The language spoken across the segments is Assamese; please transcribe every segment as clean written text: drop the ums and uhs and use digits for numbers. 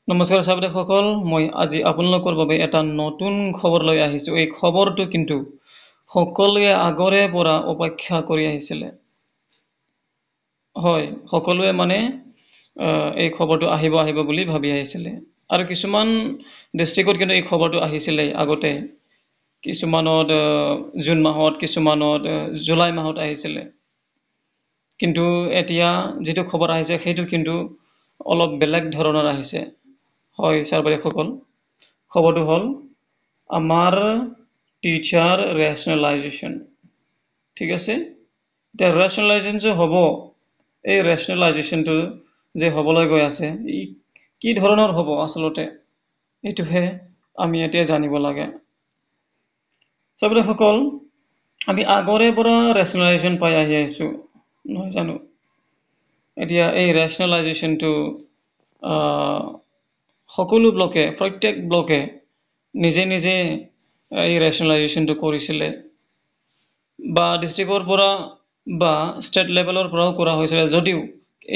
নমস্কাৰ চাবদেশসকল মই আজি আপোনালোকৰ বাবে এটা নতুন খবৰ লৈ আহিছোঁ। এই খবৰটো কিন্তু সকলোৱে আগৰে পৰা অপেক্ষা কৰি আহিছিলে। হয়, সকলোৱে মানে এই খবৰটো আহিব বুলি ভাবি আহিছিলে। আৰু কিছুমান ডিষ্ট্ৰিক্টত কিন্তু এই খবৰটো আহিছিলে আগতে। কিছুমানত জুন মাহত, কিছুমানত জুলাই মাহত আহিছিলে। কিন্তু এতিয়া যিটো খবৰ আহিছে সেইটো কিন্তু অলপ বেলেগ ধৰণৰ আহিছে। হয় ছাৰ-বাইদেউসকল, খবৰটো হ'ল আমাৰ টিচাৰ ৰেচনেলাইজেশ্যন। ঠিক আছে? এতিয়া ৰেচনেলাইজেশ্যন যে হ'ব, এই ৰেচনেলাইজেশ্যনটো যে হ'বলৈ গৈ আছে, কি ধৰণৰ হ'ব আচলতে? এইটোহে আমি এতিয়া জানিব লাগে। ছাৰ-বাইদেউসকল, আমি আগৰে পৰা ৰেচনেলাইজেশ্যন পাই আহি আছোঁ, নহয় জানো? এতিয়া এই ৰেচনেলাইজেশ্যনটো সকলো ব্লকে, প্ৰত্যেক ব্লকে নিজে নিজে এই ৰেচনেলাইজেশ্যনটো কৰিছিলে। বা ডিষ্ট্ৰিক্টৰ পৰা বা ষ্টেট লেভেলৰ পৰাও কৰা হৈছিলে যদিও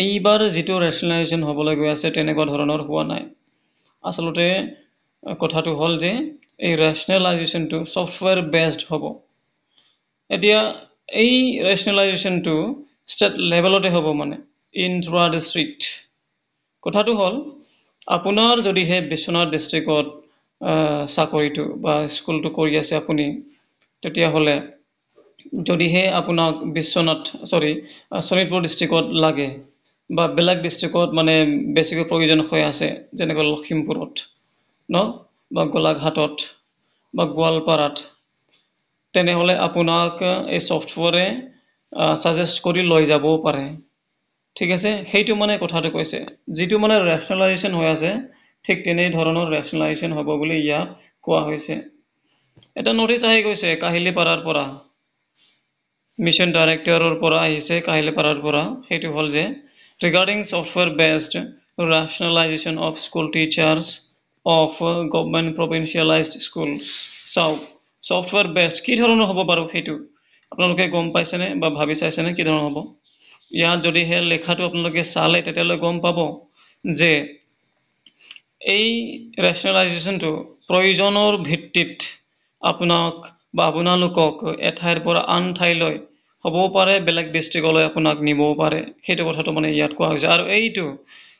এইবাৰ যিটো ৰেচনেলাইজেশ্যন হ'বলৈ গৈ আছে তেনেকুৱা ধৰণৰ হোৱা নাই। আচলতে কথাটো হ'ল যে এই ৰেচনেলাইজেশ্যনটো ছফ্টৱেৰ বেছড হ'ব। এতিয়া এই ৰেচনেলাইজেশ্যনটো ষ্টেট লেভেলতে হ'ব মানে, ইন্ট্ৰা ডিষ্ট্ৰিক্ট। কথাটো হ'ল আপোনাৰ যদিহে বিশ্বনাথ ডিষ্ট্ৰিক্টত চাকৰিটো বা স্কুলটো কৰি আছে আপুনি, তেতিয়াহ'লে যদিহে আপোনাক শোণিতপুৰ ডিষ্ট্ৰিক্টত লাগে বা বেলেগ ডিষ্ট্ৰিক্টত মানে বেছিকৈ প্ৰয়োজন হৈ আছে, যেনেকৈ লখিমপুৰত বা গোলাঘাটত বা গোৱালপাৰাত, তেনেহ'লে আপোনাক এই ছফ্টৱেৰে ছাজেষ্ট কৰি লৈ যাবও পাৰে। ঠিক আছে? সেইটো মানে কথাটো কৈছে। যিটো মানে ৰেচনেলাইজেশ্যন হৈ আছে, ঠিক তেনেধৰণৰ ৰেচনেলাইজেশ্যন হ'ব বুলি ইয়াত কোৱা হৈছে। এটা নটিচ আহি গৈছে কাহিলীপাৰাৰ পৰা। মিছন ডাইৰেক্টৰৰ পৰা আহিছে কাহিলীপাৰাৰ পৰা। সেইটো হ'ল যে regarding software-based rationalization of school teachers of government provincialized schools. চাওক, ছফ্টৱেৰ বেছড কি ধৰণৰ হ'ব বাৰু সেইটো আপোনালোকে গম পাইছেনে বা ভাবি চাইছেনে কি ধৰণৰ হ'ব? ইয়াত যদিহে লেখাটো আপোনালোকে চালে তেতিয়াহ'লে গম পাব যে এই ৰেচনেলাইজেশ্যনটো প্ৰয়োজনৰ ভিত্তিত আপোনাক বা আপোনালোকক এঠাইৰ পৰা আন ঠাইলৈ হ'বও পাৰে, বেলেগ ডিষ্ট্ৰিক্টলৈ আপোনাক নিবও পাৰে। সেইটো কথাটো মানে ইয়াত কোৱা হৈছে। আৰু এইটো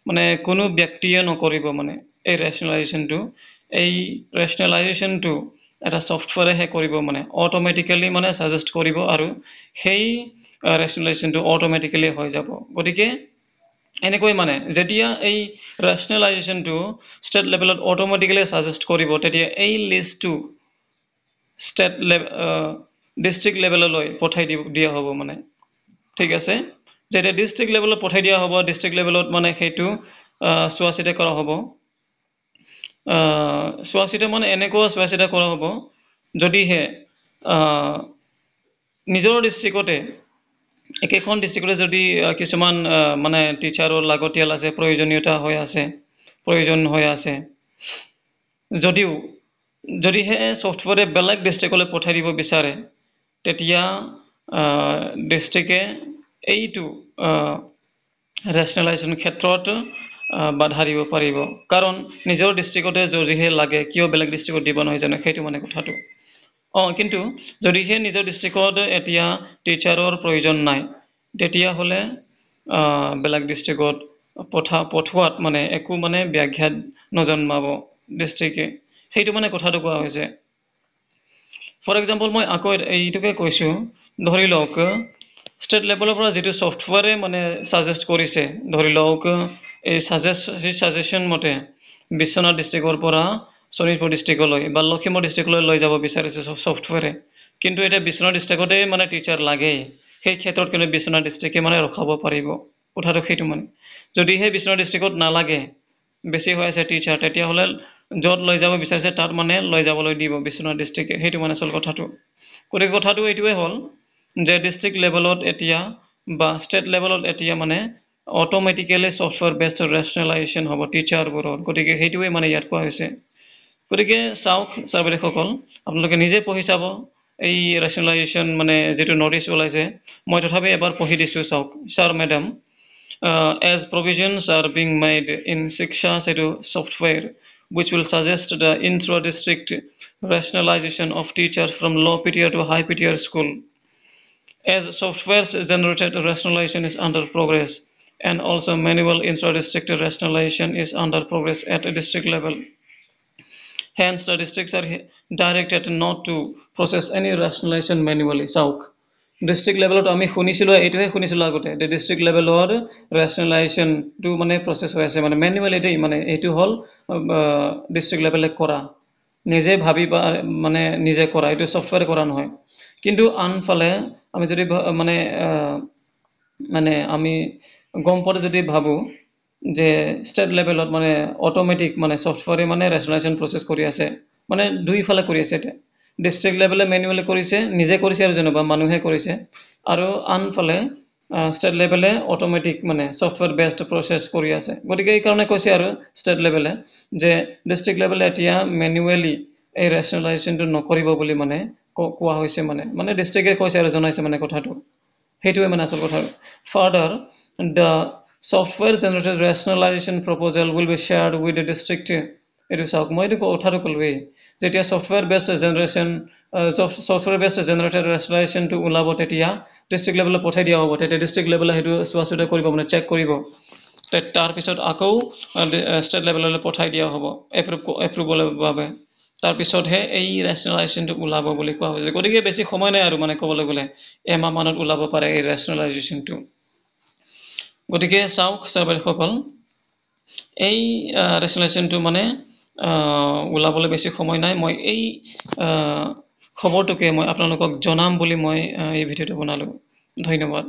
মানে কোনো ব্যক্তিয়ে নকৰিব মানে এই ৰেচনেলাইজেশ্যনটো। এই ৰেচনেলাইজেশ্যনটো এটা ছফ্টৱেৰেহে কৰিব মানে, অট'মেটিকেলি মানে ছাজেষ্ট কৰিব আৰু সেই ৰেচনেলাইজেশ্যনটো অট'মেটিকেলি হৈ যাব। গতিকে এনেকৈ মানে যেতিয়া এই ৰেচনেলাইজেশ্যনটো ষ্টেট লেভেলত অট'মেটিকেলি ছাজেষ্ট কৰিব, তেতিয়া এই লিষ্টটো ডিষ্ট্ৰিক্ট লেভেললৈ পঠাই দিয়া হ'ব মানে। ঠিক আছে? যেতিয়া ডিষ্ট্ৰিক্ট লেভেলত পঠাই দিয়া হ'ব, ডিষ্ট্ৰিক্ট লেভেলত মানে সেইটো চোৱা চিতা কৰা হ'ব। চোৱা চিতা মানে এনেকুৱা চোৱা চিতা কৰা হ'ব, যদিহে নিজৰ ডিষ্ট্ৰিক্টতে একেখন ডিষ্ট্ৰিক্টতে যদি কিছুমান মানে টিচাৰৰ লাগতিয়াল আছে, প্ৰয়োজন হৈ আছে, যদিহে ছফ্টৱেৰে বেলেগ ডিষ্ট্ৰিক্টলৈ পঠাই দিব বিচাৰে, তেতিয়া ডিষ্ট্ৰিক্টে এইটো ৰেচনেলাইজেশ্যন ক্ষেত্ৰত বাধা দিব পাৰিব। কাৰণ নিজৰ ডিষ্ট্ৰিক্টতে যদিহে লাগে, কিয় বেলেগ ডিষ্ট্ৰিক্টত দিব নহয় জানো? সেইটো মানে কথাটো। কিন্তু যদিহে নিজৰ ডিষ্ট্ৰিক্টত এতিয়া টিচাৰৰ প্ৰয়োজন নাই, তেতিয়াহ'লে বেলেগ ডিষ্ট্ৰিক্টত পঠোৱাত মানে একো মানে ব্যাঘাত নজন্মাব ডিষ্ট্ৰিক্টে। সেইটো মানে কথাটো কোৱা হৈছে। ফৰ এক্সাম্পল মই আকৌ এইটোকে কৈছোঁ, ধৰি লওক ষ্টেট লেভেলৰ পৰা যিটো ছফ্টৱেৰে মানে ছাজেষ্ট কৰিছে, ধৰি লওক এই ছাজেশ্যন মতে বিশ্বনাথ ডিষ্ট্ৰিক্টৰ পৰা শোণিতপুৰ ডিষ্ট্ৰিক্টলৈ বা লখিমপুৰ ডিষ্ট্ৰিক্টলৈ লৈ যাব বিচাৰিছে ছফ্টৱেৰে। কিন্তু এতিয়া বিশ্বনাথ ডিষ্ট্ৰিক্টতে মানে টিচাৰ লাগেই, সেই ক্ষেত্ৰত কিন্তু বিশ্বনাথ ডিষ্ট্ৰিক্টে মানে ৰখাব পাৰিব। কথাটো সেইটো মানে। যদিহে বিশ্বনাথ ডিষ্ট্ৰিক্টত নালাগে, বেছি হৈ আছে টিচাৰ, তেতিয়াহ'লে য'ত লৈ যাব বিচাৰিছে তাত মানে লৈ যাবলৈ দিব বিশ্বনাথ ডিষ্ট্ৰিক্টে। সেইটো মানে আচল কথাটো। গতিকে কথাটো এইটোৱে হ'ল যে ডিষ্ট্ৰিক্ট লেভেলত এতিয়া বা ষ্টেট লেভেলত এতিয়া মানে অট'মেটিকেলি ছফ্টৱেৰ বেছড ৰেচনেলাইজেশ্যন হ'ব টিচাৰবোৰৰ। গতিকে সেইটোৱে মানে ইয়াত কোৱা হৈছে। গতিকে চাওক ছাৰ-বাইদেউসকল, আপোনালোকে নিজে পঢ়ি চাব এই ৰেচনেলাইজেশ্যন মানে যিটো নটিচ ওলাইছে। মই তথাপি এবাৰ পঢ়ি দিছোঁ, চাওক sir madam. as provisions are being made in Shiksha Setu software, which will suggest the intra-district rationalization of teachers from low PTR to high PTR school. As software's generated rationalization is under progress, and also manual intra-district rationalization is under progress at a district level. Hence, the districts are directed not to process any rationalization manually. Sauk. District level আমি শুনিছিলো এইটোহে শুনিছিলো আগতে the district level rationalization to মানে process হৈ আছে মানে manually এটাই মানে এইটো হল district level কৰা নিজে ভাবি মানে নিজে কৰা এইটো সফটওয়্যাৰ কৰা নহয় কিন্তু আনফালে আমি যদি মানে মানে আমি গম পড়ে যদি ভাবো যে স্টেট লেভেলত মানে অটোমেটিক মানে সফটওয়্যারে মানে রেশনালাইজেশন প্রসেস কৰি আছে মানে দুই ফালে কৰি আছে এটা ডিস্ট্ৰিক্ট লেভেলে ম্যানুয়ালি কৰিছে নিজে কৰিছে আৰু যেনবা মানুহে কৰিছে আৰু আনফালে স্টেট লেভেলে অটোমেটিক মানে সফটওয়্যাৰ বেসড প্ৰসেস কৰি আছে গতিকে এই কাৰণে কৈছে আৰু স্টেট লেভেলে যে ডিস্ট্ৰিক্ট লেভেলে এতিয়া ম্যানুয়ালি এই ৰেশনালাইজেশনটো নকৰিব বুলি মানে কোৱা হৈছে মানে ডিস্ট্ৰিক্টে কৈছে আৰু জনাইছে মানে কথাটো সেইটোৱে মানে আসল কথা further the software generated rationalization proposal will be shared with the district এটো চাওক মই এটো কথাটো কলৱেই যেতিয়া software based generation software based generated rationalization to ওলাব তেতিয়া ডিস্ট্রিক্ট লেভেলে পঠাই দিয়া হ'ব তেতিয়া ডিস্ট্রিক্ট লেভেলে হেতু সোৱাসুটা কৰিব মানে চেক কৰিব তাৰ পিছত আকৌ ষ্টেট লেভেললৈ পঠাই দিয়া হ'ব এপ্ৰুভলৰ বাবে তাৰ পিছতহে এই ৰেশনালাইজেশনটো ওলাব বুলি কোৱা হৈছে গতিকে বেছি সময় নাই আৰু মানে ক'বলৈ গ'লে এমাহ মানত ওলাব পাৰে এই ৰেশনালাইজেশনটো গতিকে চাওক ছাৰসকল এই ৰেশনালাইজেশনটো মানে ওলাবলৈ বেছি সময় নাই মই এই খবৰটোকে মই আপোনালোকক জনাম বুলি মই এই ভিডিঅ'টো বনালো ধন্যবাদ